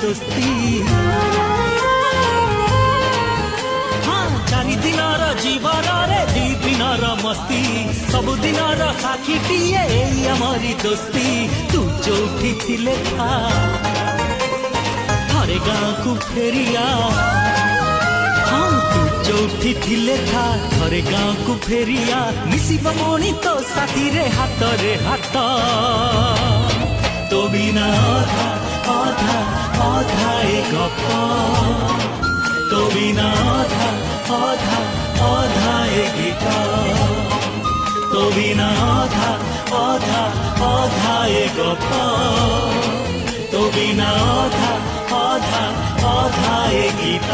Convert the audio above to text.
ଦୋସ୍ତି ଚାରିଦିନର ଜୀବନରେ ଦି ଦିନର ମସ୍ତି ସବୁଦିନର ସାକ୍ଷୀଟିଏ ଏଇ ଆମରି ଦୋସ୍ତି ତୁ ଯୋଉଠି ଥିଲେ ଥା ଥରେ ଗାଁକୁ ଫେରିଆ ତୁ ଯୋଉଠି ଥିଲେ ଥା ଥରେ ଗାଁକୁ ଫେରିଆ ମିଶିବ ପୁଣି ତୋ ସାଥିରେ ହାତରେ ହାତ ତୋ ବିନା ଅଧା ଅଧା ଅଧା ଏ ଗପ ତୋ ବିନା ଅଧା ଅଧା ଅଧା ଏ ଗୀତ ତୋ ବିନା ଅଧା ଅଧା ଅଧା ଏ ଗପ ତୋ ବିନା ଅଧା ଅଧା ଅଧା ଏ ଗୀତ।